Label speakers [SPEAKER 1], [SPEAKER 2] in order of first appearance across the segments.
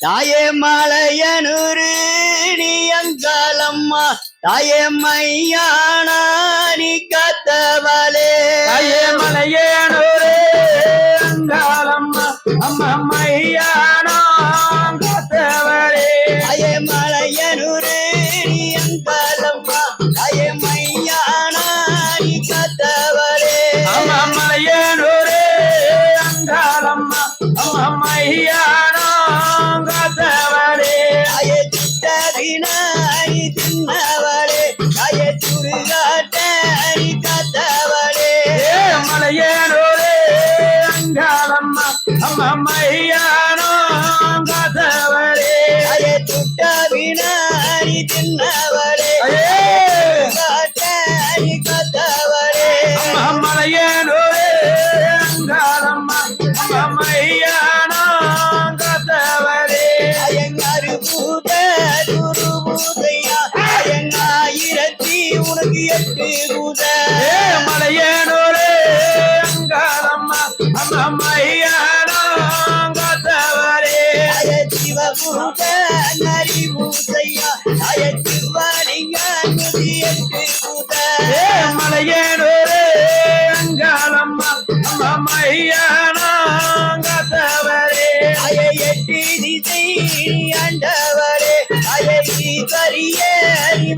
[SPEAKER 1] தாயே மலையனூரு நீ அங்காளம்மா தாயே மையானா நீ காத்தவளே
[SPEAKER 2] தாயே மலையனூரு அங்காளம்மா அம்மா மையானா காத்தவளே
[SPEAKER 1] தாயே மலையனூரு நீ அங்காளம்மா தாயே மையானா நீ காத்தவளே
[SPEAKER 2] அம்மா மலையனூரு அங்காளம்மா அம்மா மையானா காத்தவளே
[SPEAKER 1] தாயே சுட்டதினாய் தின்னவளே தாயே சுடுகாட்டாய் காத்தவளே
[SPEAKER 2] மலையனூரு அங்காளம்மா அம்மா மையானா காத்தவளே
[SPEAKER 1] தாயே சுட்டதினாய் தின்னவளே சுடுகாட்டாய் காத்தவளே
[SPEAKER 2] மலையனூரு அங்காளம்மா அம்மா மையானா காத்தவளே
[SPEAKER 1] அயங்காறு பூத குரு பூதையா அயங்காயிரத்தி உனக்கு 8 பூத
[SPEAKER 2] மலையனூரு அங்காளம்மா அம்மா மையானா காத்தவளே
[SPEAKER 1] அய சிவ பூத நரி பூதையா அய சிவலிங்க 8 பூத
[SPEAKER 2] மலையனூரு அங்காளம்மா அம்மா மையானா காத்தவளே
[SPEAKER 1] அய 8 திசை ஆண்டவரே அய கரிய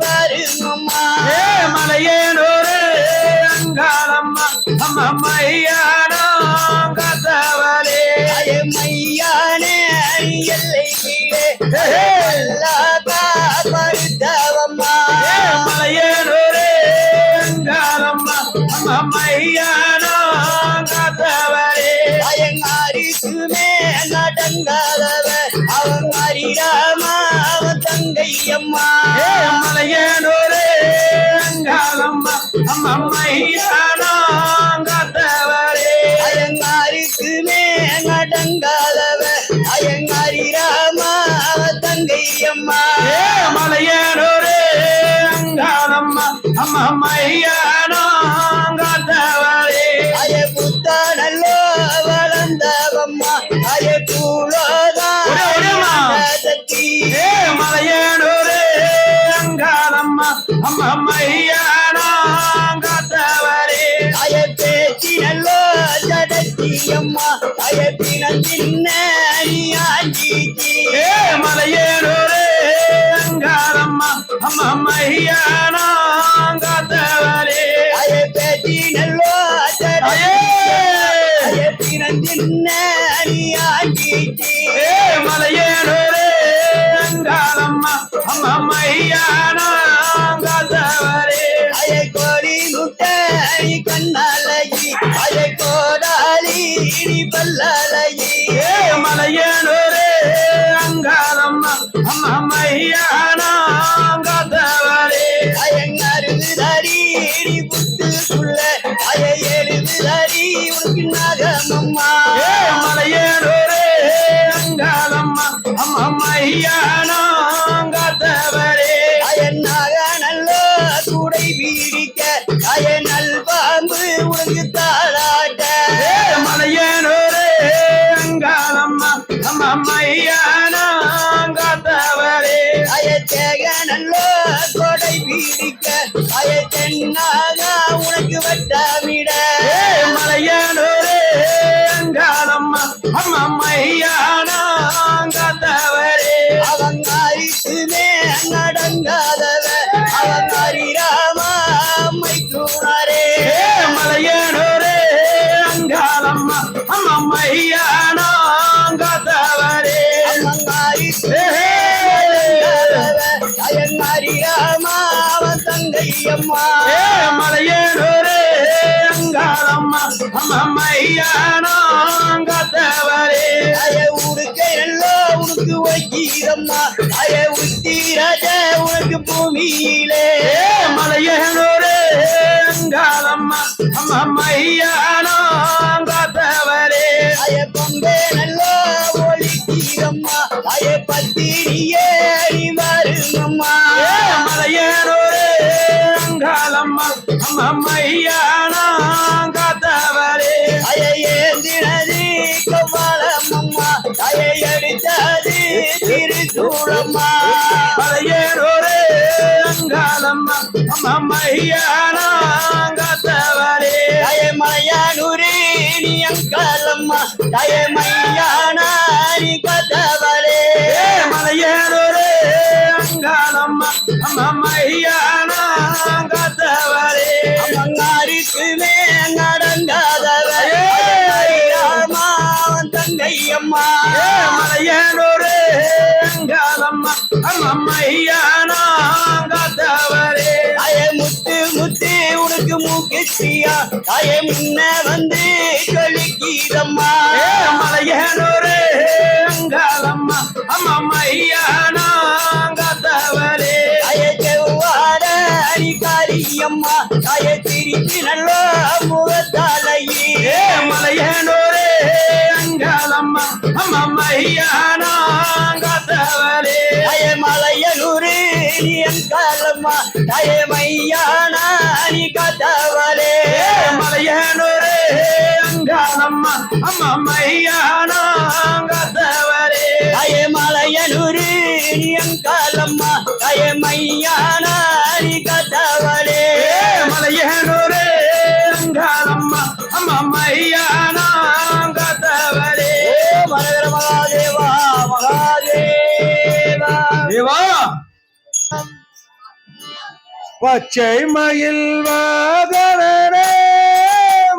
[SPEAKER 1] வருங்கம்மா
[SPEAKER 2] மலையனூரு அங்காளம்மா அம்மா மையானா காத்தவளே
[SPEAKER 1] அய மையானே எல்லை கீழே பருத்தவம்மா
[SPEAKER 2] மலையனூரு அங்காளம்மா அம்மா மையானா காத்தவளே
[SPEAKER 1] அயங்காரிக்குமே நடங்காதவ அவன் அறியாமா அவன் தங்கையம்மா
[SPEAKER 2] மலையனூரு அங்காளம்மா அம்மா மையானா காத்தவளே
[SPEAKER 1] அயங்காரிக்குமே நடங்காதவ அயங்காரிராமா அவன் தங்கையம்மா
[SPEAKER 2] மலையனூரு அங்காளம்மா அம்மா மையானா காத்தவளே
[SPEAKER 1] அய புத்தானல்லோ வளர்ந்தவம்மா அய கூலோதான் சக்தி
[SPEAKER 2] மலையனூரு அங்காளம்மா அம்மா மையானா காத்தவளே
[SPEAKER 1] அய பேச்சு நல்லோ சடத்தியம்மா அய பிணம் சின்ன ஆஞ்சிக்கு
[SPEAKER 2] மலையனூரு அங்காளம்மா அம்மா மையானா காத்தவளே
[SPEAKER 1] அய பேச்சு நல்லோ அய பிணம் சின்ன ஆஞ்சிக்கு
[SPEAKER 2] மலையனூரு அங்காளம்மா அம்மா மையானா காத்தவளே
[SPEAKER 1] அய கோழி முட்டை கண்ணாலகி அய கோடாலி பல்லாலகி
[SPEAKER 2] மலையனூரு அங்காளம்மா அம்மா மையானா காத்தவளே
[SPEAKER 1] அயங்கருதறி புத்துக்குள்ள அய எழுதுதறி உனக்கு நகமம்மா
[SPEAKER 2] மலையனூரு அங்காளம்மா அம்மா மையானா காத்தவளே
[SPEAKER 1] அயன்னாக நல்லோ கூடை வீடிக்க அய நல்பாம்பு உனக்கு தாளாட்ட
[SPEAKER 2] மலையனூரு அங்காளம்மா அம்மா மையானா காத்தவளே
[SPEAKER 1] அய தேக நல்லோ கொடை வீடிக்க அய தென்னாக உனக்கு வட்டமிட
[SPEAKER 2] மலையனூரு அங்காளம்மா அம்மா மையானா காத்தவளே
[SPEAKER 1] அவங்க அரிசுமே நடங்காதவ அவங்க அறிராமா அம்மை தூணரே
[SPEAKER 2] மலையனூரு அங்காளம்மா அம்மா மையானா காத்தவளே
[SPEAKER 1] அவங்க அரிசு அயன் அறிராமா அவன் தங்கையம்மா
[SPEAKER 2] மலையனூரு அங்காளம்மா அம்மா மையானா காத்தவளே
[SPEAKER 1] அய உடுக்கை நல்லோ உனக்கு வைக்கீரம்மா அய உத்திராஜ உனக்கு பூமியிலே
[SPEAKER 2] மலையனூரு அங்காளம்மா அம்மா மையானா காத்தவளே
[SPEAKER 1] அய பம்பே நல்லோ ஒளிக்கீரம்மா அய பத்திரியே நீ வருங்கம்மா
[SPEAKER 2] மலையனூரு அங்காளம்மா அம்மா மையானா காத்தவளே
[SPEAKER 1] அய ஏந்தினது கவாலம்மா அய எடுத்தது ஊரம்மா
[SPEAKER 2] மலையனூரே அங்காளம்மா அம்மா மையானாங்கத்தவரே
[SPEAKER 1] தாயே மலையானூரே நீ அங்காளம்மா தாயே மையானா நீ கதவளே
[SPEAKER 2] மலையனூரே அங்காளம்மா அம்மா மையானாங்கத்தவரே
[SPEAKER 1] அம்மாருக்குமே நடங்காதவரே ராமாவன் தங்கையம்மா
[SPEAKER 2] மலையனூரே அங்காளம்மா அம்மா மையானாங்கத்தவரே
[SPEAKER 1] தாயே முத்து முத்து உனக்கு மூக்குத்தியா தாயே முன்ன வந்து சொல்லிக்கீதம்மா
[SPEAKER 2] மலையனூரே அங்காளம்மா அம்மா மையானாங்கத்தவரே
[SPEAKER 1] தாயே செவ்வாட அடிக்காரியம்மா தாயே திருப்பி நல்ல முகத்தாலையே
[SPEAKER 2] மலையனூரே அங்காளம்மா அம்மா மையானாங்கத்தவரே
[SPEAKER 1] தாயே மலையனூரு நீ அங்காளம்மா தாயே மையானா நீ கதவளே
[SPEAKER 2] மலையனூரே அங்காளம்மா அம்மா மையானாங்கத்தவரே
[SPEAKER 1] தாயே மலையனூரு நீ அங்காளம்மா தாயே மையானா நீ கதவளே
[SPEAKER 2] மலையனூரே அங்காளம்மா அம்மா மையானாங்கத்தவரே
[SPEAKER 1] மரகர மகாதேவா மகாதேவா
[SPEAKER 2] தேவா பச்சை மயில் வாகனே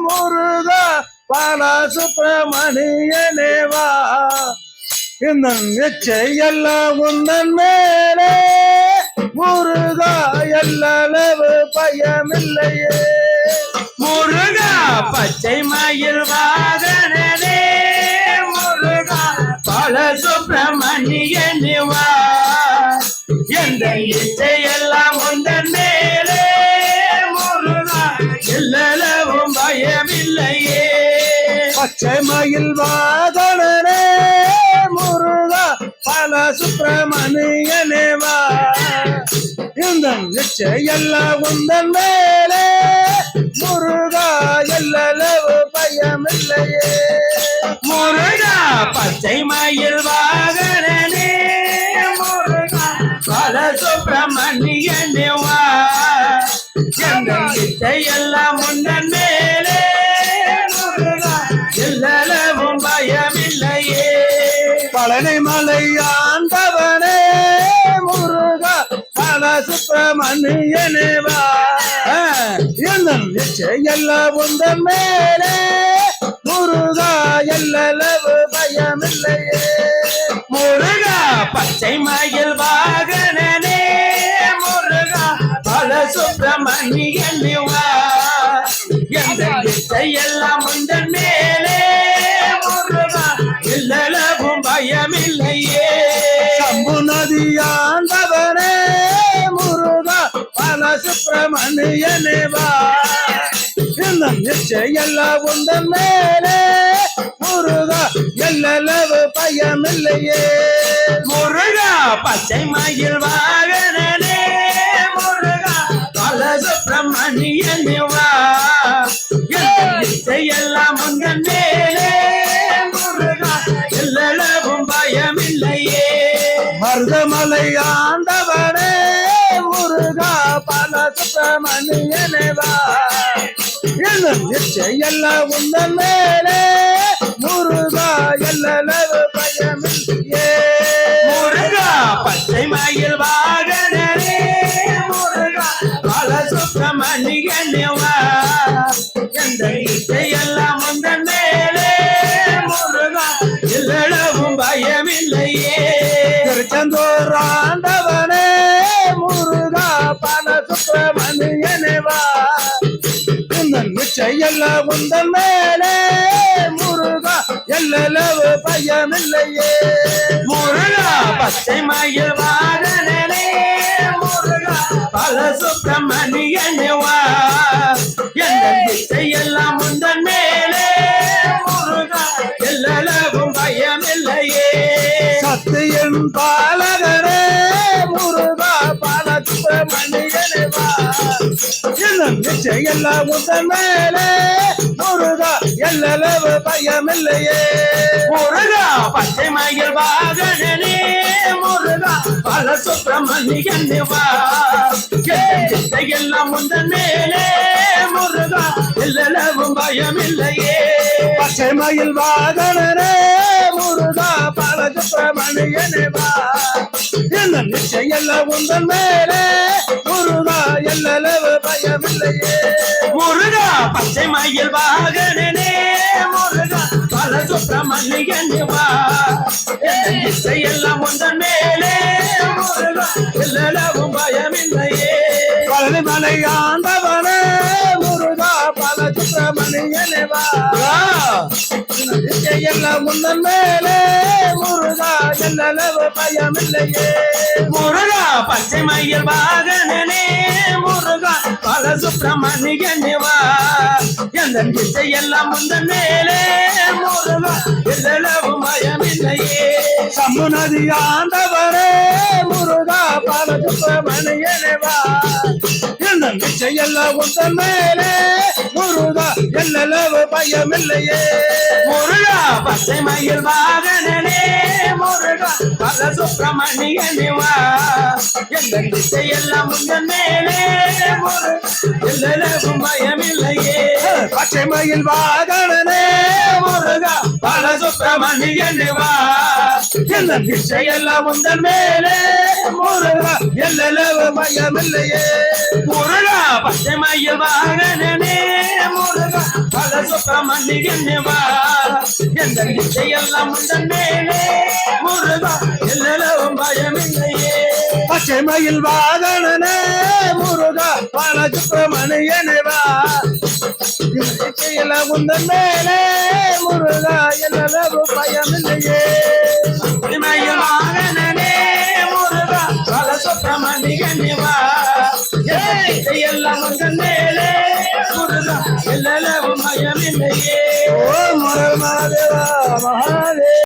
[SPEAKER 2] முருகா பாலசுப்பிரமணியனேவா இந்த எச்சை எல்லாம் உந்தன் மேலே முருகா எல்லளவு பயமில்லையே முருகா பச்சை மயில் வாகனே முருகா பாலசுப்பிரமணியனேவா எந்த இச்சையெல்லாம் உந்தன் மேலே முருகா எல்லளவும் பயமில்லையே பச்சை மயில் வாகனே முருகா பாலசுப்பிரமணியனேவா இந்த இச்சையெல்லாம் உந்தன் மேலே முருகா எல்லளவு பயமில்லையே முருகா பச்சை மயில் வாகனே முருகா பாலசுப்பிரமணியனேவா எந்த இச்சையெல்லாம் உந்தன் மேலே முருகா எல்லளவும் பயமில்லையே பழனி மலை ஆண்டவனே முருகா பாலசுப்பிரமணியனேவா எந்த இச்சையெல்லாம் உந்தன் மேலே முருகா எல்லளவு பயமில்லையே முருகா பச்சை மயில் வாகனே முருகா பாலசுப்பிரமணியனேவா எந்த இச்சையெல்லாம் உந்தன் மேலே முருகா எல்லளவும் பயமில்லையே சம்பு நதியாண்டவனே முருகா பாலசுப்பிரமணியனேவா இந்த இச்சையெல்லாம் உந்தன் மேலே முருகா எல்லளவு பயமில்லையே முருகா பச்சை மயில் வாகனே முருகா பாலசுப்பிரமணியனேவா எந்த இச்சையெல்லாம் உந்தன் மேலே முருகா எல்லளவும் பயமில்லையே மருதமலை ஆண்டவனே முருகா பாலசுப்பிரமணியனேவா எந்த இச்சையெல்லாம் உந்தன் மேலே முருகா எல்லளவு பயமில்லையே முருகா பச்சை மயில் வாகனே முருகா பாலசுப்பிரமணியனேவா எந்த இச்சையெல்லாம் உந்தன் மேலே முருகா எல்லளவும் பயமில்லையே திருச்செந்தூர் ஆண்டவனே முருகா பாலசுப்பிரமணியனேவா இந்த இச்சையெல்லாம் உந்தன் மேலே முருகா எல்லளவு பயமில்லையே முருகா பச்சை மயில் வாகனே முருகா பாலசுப்பிரமணியனேவா எந்த இச்சையெல்லாம் உந்தன் மேலே முருகா எல்லளவும் பயமில்லையே சத்தியின் பாலகரே முருகா பாலசுப்பிரமணியனேவா இந்த இச்சையெல்லாம் உந்தன் மேலே முருகா எல்லளவு பயமில்லையே முருகா பச்சை மயில் வாகனே முருகா பல சுப்பிரமணியன் வா எல்லாம் முந்தன் மேலே முருகா எல்லளவும் பயமில்லையே பச்சை மயில் வாகனரே முருகா பல சுப்பிரமணியன் வா என்ன நிச்சயம் எல்லாம் முந்தன் மேலே முருகா எல்லளவு பயமில்லையே முருகா பச்சை மயில் வாகனனே முருகா பல சுப்பிரமணியன் வா எல்லாம் முந்தன் மேலே முருகா எல்லளவும் பயமில்லையே பழனி மலை ஆண்டவனே முருகா பல சுப்பிரமணியனே வா எல்லாம் முந்தன் மேலே முருகா எல்லளவு பயமில்லையே முருகா பச்சை மயில் வாகனனே முருகா பல சுப்பிரமணியனே வா எந்த எல்லாம் முந்தன் மேலே முருகா எல்லளவும் பயமில்லையே சம்பு நதி ஆண்டவரே முருகா பல சுப்பிரமணியனே வா எந்த எல்லாம் முந்தன் மேலே முருகா எல்லளவு பயமில்லையே முருகா பச்சை மயில் வாகனனே முருகா பல சுப்பிரமணியனே வா எந்த எல்லாம் முந்தன் மேலே முருகா எல்லளவும் பயமில்லையே பச்சை மயில் வாகனனே முருகா பல சுப்பிரமணியனே வா எந்த எல்லாம் முந்தன் மேலே முருகா எல்லளவு பயமில்லையே முருகா பச்சை மயில் வாகனனே முருகா பல சுப்பிரமணியனே வா எந்த எல்லாம் முந்தன் மேலே முருகா எல்லளவும் பயமில்லையே பச்சை மயில் வாகனனே முருகா பல சுப்பிரமணியனே வா எல்லாம் முந்தன் மேலே முருகா எல்லளவும் பயமில்லையே மயில் வாகனனே முருகா பல சுப்பிரமணியனே வா எல்லாம் முந்தன் மேலே முருகா எல்லளவும் பயமில்லையே ஓ முருகா மகாதேவா மகா